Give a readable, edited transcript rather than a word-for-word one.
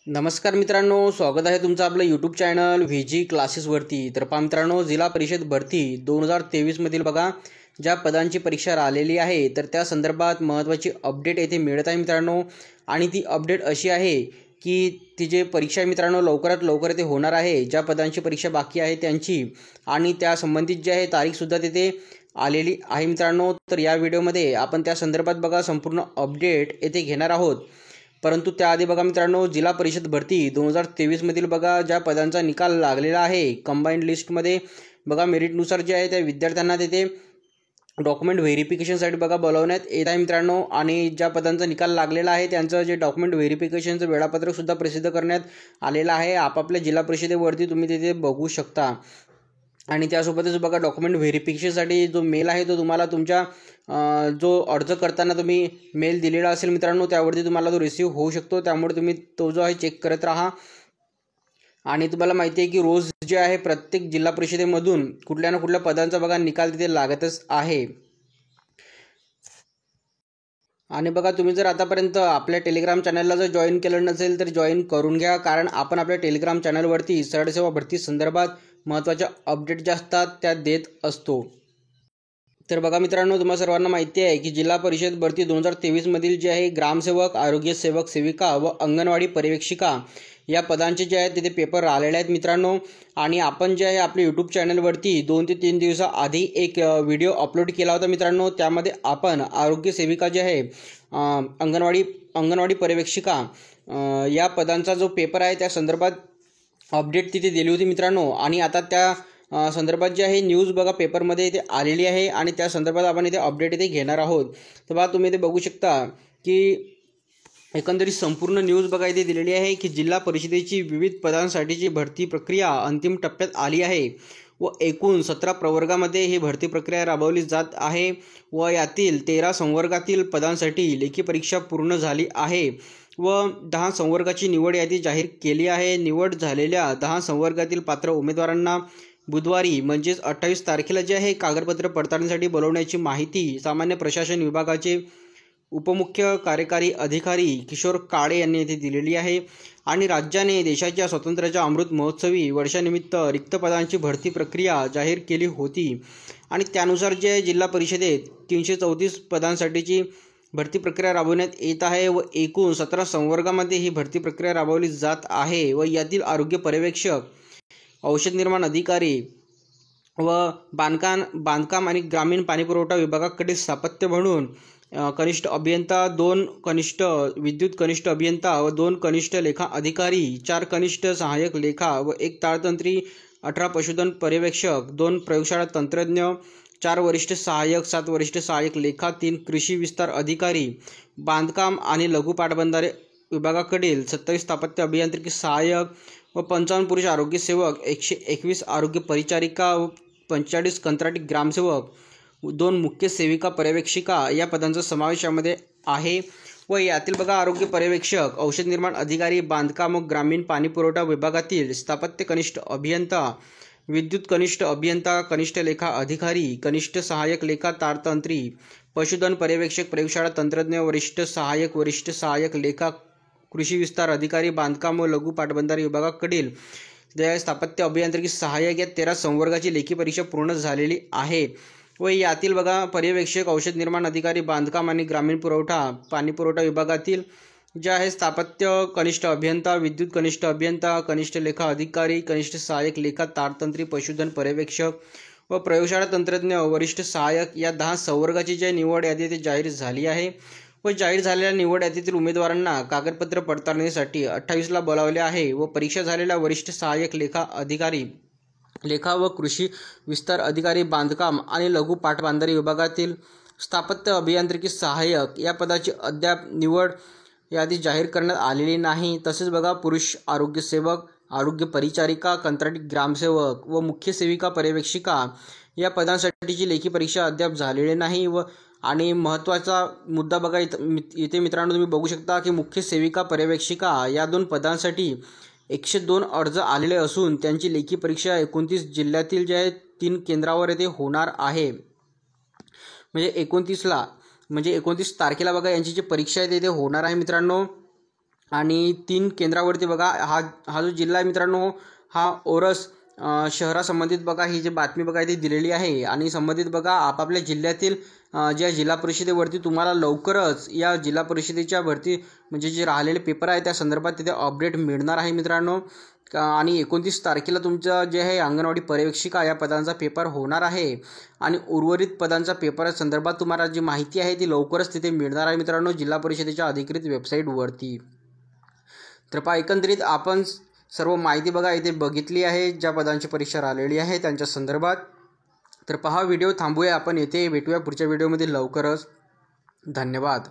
नमस्कार मित्रांनो, स्वागत आहे तुमचं आपलं यूट्यूब चॅनल VG क्लासेसवरती। तर पहा मित्रांनो, जिल्हा परिषद भरती 2023 मधील बघा ज्या पदांची परीक्षा आलेली आहे तर त्या संदर्भात महत्त्वाची अपडेट येथे मिळत आहे मित्रांनो। आणि ती अपडेट अशी आहे की ती जे परीक्षा मित्रांनो लवकरात लवकर ते होणार आहे, ज्या पदांची परीक्षा बाकी आहे त्यांची आणि त्या संबंधित जे आहे तारीखसुद्धा तिथे आलेली आहे मित्रांनो। तर या व्हिडिओमध्ये आपण त्या संदर्भात बघा संपूर्ण अपडेट येथे घेणार आहोत। परंतु त्याआधी बघा मित्रांनो, जिल्हा परिषद भरती 2023 मधील बघा ज्या पदांचा निकाल लागलेला आहे कंबाईंड लिस्टमध्ये बघा मेरिटनुसार जे आहे त्या विद्यार्थ्यांना तिथे डॉक्युमेंट व्हेरिफिकेशनसाठी बघा बोलवण्यात येत आहे मित्रांनो। आणि ज्या पदांचा निकाल लागलेला आहे त्यांचं जे डॉक्युमेंट व्हेरिफिकेशनचं वेळापत्रक सुद्धा प्रसिद्ध करण्यात आलेलं आहे। आपापल्या जिल्हा परिषदेवरती तुम्ही तिथे बघू शकता। आणि त्यासोबतच बघा डॉक्युमेंट व्हेरिफिकेशनसाठी जो मेल आहे तो तुम्हाला तुमच्या जो अर्ज करताना तुम्ही मेल दिलेला असेल मित्रांनो त्यावरती तुम्हाला तो रिसीव्ह होऊ शकतो। त्यामुळे तुम्ही तो जो आहे चेक करत राहा। आणि तुम्हाला माहिती आहे की रोज जे आहे प्रत्येक जिल्हा परिषदेमधून कुठल्या ना कुठल्या पदांचा बघा निकाल तिथे लागतच आहे। आणि बघा तुम्ही जर आतापर्यंत आपल्या टेलिग्राम चॅनलला जर जॉईन केलं नसेल तर जॉईन करून घ्या, कारण आपण आपल्या टेलिग्राम चॅनलवरती सरळ सेवा भरती संदर्भात महत्त्वाच्या अपडेट ज्या असतात त्या देत असतो। तर बघा मित्रांनो, तुम्हाला सर्वांना माहिती आहे की जिल्हा परिषद भरती 2023 मधील जे आहे ग्रामसेवक, आरोग्य सेवक सेविका व अंगणवाडी पर्यवेक्षिका या पदांचे जे आहेत तिथे पेपर आलेले आहेत मित्रांनो। आणि आपण जे आहे आपल्या यूट्यूब चॅनलवरती 2 ते 3 दिवसाआधी एक व्हिडिओ अपलोड केला होता मित्रांनो। त्यामध्ये आपण आरोग्य सेविका जे आहे अंगणवाडी पर्यवेक्षिका या पदांचा जो पेपर आहे त्या संदर्भात अपडेट तिथे दिली होती मित्रांनो। आणि आता त्या संदर्भात जे आहे न्यूज बघा पेपरमध्ये इथे आलेली आहे आणि त्या संदर्भात आपण इथे अपडेट इथे घेणार आहोत। तर बघा तुम्ही इथे बघू शकता की एकंदरीत संपूर्ण न्यूज बघा इथे दिलेली आहे की जिल्हा परिषदेची विविध पदांसाठीची भरती प्रक्रिया अंतिम टप्प्यात आली आहे व एकूण 17 प्रवर्गामध्ये ही भरती प्रक्रिया राबवली जात आहे व यातील 13 संवर्गातील पदांसाठी लेखी परीक्षा पूर्ण झाली आहे व 10 संवर्गाची निवड यादी जाहीर केली आहे। निवड झालेल्या 10 संवर्गातील पात्र उमेदवारांना बुधवारी म्हणजेच 28 तारखेला जे आहे कागदपत्र पडताळणीसाठी बोलवण्याची माहिती सामान्य प्रशासन विभागाचे उपमुख्य कार्यकारी अधिकारी किशोर काळे यांनी येथे दिलेली आहे। आणि राज्याने देशाच्या स्वातंत्र्याच्या अमृत महोत्सवी वर्षानिमित्त रिक्त पदांची भरती प्रक्रिया जाहीर केली होती आणि त्यानुसार जे जिल्हा परिषदेत 334 पदांसाठीची भरती प्रक्रिया राबवण्यात येत आहे व एकूण 17 संवर्गामध्ये ही भरती प्रक्रिया राबवली जात आहे व यातील आरोग्य पर्यवेक्षक, औषध निर्माण अधिकारी व बांधकाम आणि ग्रामीण पाणीपुरवठा विभागाकडे स्थापत्य म्हणून कनिष्ठ अभियंता, 2 कनिष्ठ विद्युत कनिष्ठ अभियंता व 2 कनिष्ठ लेखा अधिकारी, 4 कनिष्ठ सहाय्यक लेखा व 1 ताळतंत्री, 18 पशुधन पर्यवेक्षक, 2 प्रयोगशाळा तंत्रज्ञ, 4 वरिष्ठ सहाय्यक, 7 वरिष्ठ सहाय्यक लेखा, 3 कृषी विस्तार अधिकारी, बांधकाम आणि लघु पाटबंधारे विभागाकडील 27 स्थापत्य अभियांत्रिकी सहाय्यक व 55 पुरुष आरोग्य सेवक, 121 आरोग्य परिचारिका व 45 कंत्राटी ग्रामसेवक, 2 मुख्य सेविका पर्यवेक्षिका या पदांचा समावेश यामध्ये आहे। व यातील बघा आरोग्य पर्यवेक्षक, औषध निर्माण अधिकारी, बांधकाम व ग्रामीण पाणीपुरवठा विभागातील स्थापत्य कनिष्ठ अभियंता, विद्युत कनिष्ठ अभियंता, कनिष्ठ लेखा अधिकारी, कनिष्ठ सहाय्यक लेखा तारतंत्री, पशुधन पर्यवेक्षक, प्रयोगशाळा तंत्रज्ञ, वरिष्ठ सहाय्यक लेखा, कृषी विस्तार अधिकारी, बांधकाम व लघु पाटबंधारे विभागाकडील स्थापत्य अभियांत्रिकी सहाय्यक या 13 संवर्गाची लेखी परीक्षा पूर्ण झालेली आहे व यातील बघा पर्यवेक्षक, औषध निर्माण अधिकारी, बांधकाम आणि ग्रामीण पाणीपुरवठा विभागातील जे आहे स्थापत्य कनिष्ठ अभियंता, विद्युत कनिष्ठ अभियंता, कनिष्ठ लेखा अधिकारी, कनिष्ठ सहाय्यक लेखा तारतंत्री, पशुधन पर्यवेक्षक व प्रयोगशाळा तंत्रज्ञ, वरिष्ठ सहाय्यक या 10 संवर्गाची जी निवड यादी जाहीर झाली आहे व जाहीर झालेल्या निवड यादीतील उमेदवारांना कागदपत्र पडताळणीसाठी 28ला बोलावले आहे व परीक्षा झालेल्या वरिष्ठ सहाय्यक लेखा अधिकारी लेखा व कृषी विस्तार अधिकारी, बांधकाम आणि लघु पाटबंधारे विभागातील स्थापत्य अभियांत्रिकी सहाय्यक या पदाची अद्याप निवड यादी जाहीर करण्यात आलेली नाही। तसेच बघा पुरुष आरोग्य सेवक, आरोग्य परिचारिका, कंत्राटी ग्रामसेवक व मुख्य सेविका पर्यवेक्षिका या पदांसाठीची लेखी परीक्षा अद्याप झालेली नाही व आणि महत्त्वाचा मुद्दा बघा इथे मित्रांनो तुम्ही बघू शकता की मुख्य सेविका पर्यवेक्षिका या 2 पदांसाठी 102 अर्ज आलेले असून त्यांची लेखी परीक्षा 29 जिल्ह्यातील जे आहे 3 केंद्रावर येथे होणार आहे। म्हणजे 29 तारखेला बघा यांची जी परीक्षा आहे ते होणार आहे मित्रांनो। आणि 3 केंद्रावरती बघा हा जो जिल्हा आहे मित्रांनो हा ओरस शहरासंबंधित बघा ही जी बातमी बघा इथे दिलेली आहे आणि संबंधित बघा आपापल्या जिल्ह्यातील ज्या जिल्हा परिषदेवरती तुम्हाला लवकरच या जिल्हा परिषदेच्या भरती म्हणजे जे राहिलेले पेपर आहे त्या संदर्भात तिथे अपडेट मिळणार आहे मित्रांनो. आणि 29 तारखेला तुमचं जे आहे अंगणवाडी पर्यवेक्षिका या पदांचा पेपर होणार आहे आणि उर्वरित पदांचा पेपर संदर्भात तुम्हाला जी माहिती आहे ती लवकरच तिथे मिळणार आहे मित्रांनो जिल्हा परिषदेच्या अधिकृत वेबसाईटवरती. तर पहा एकंदरीत आपण सर्व माहिती बघा इथे बघितली आहे ज्या पदांची परीक्षा राहिलेली आहे त्यांच्या संदर्भात. तर पहा व्हिडिओ थांबूया आपण येथे भेटूया पुढच्या व्हिडिओमध्ये लवकरच. धन्यवाद.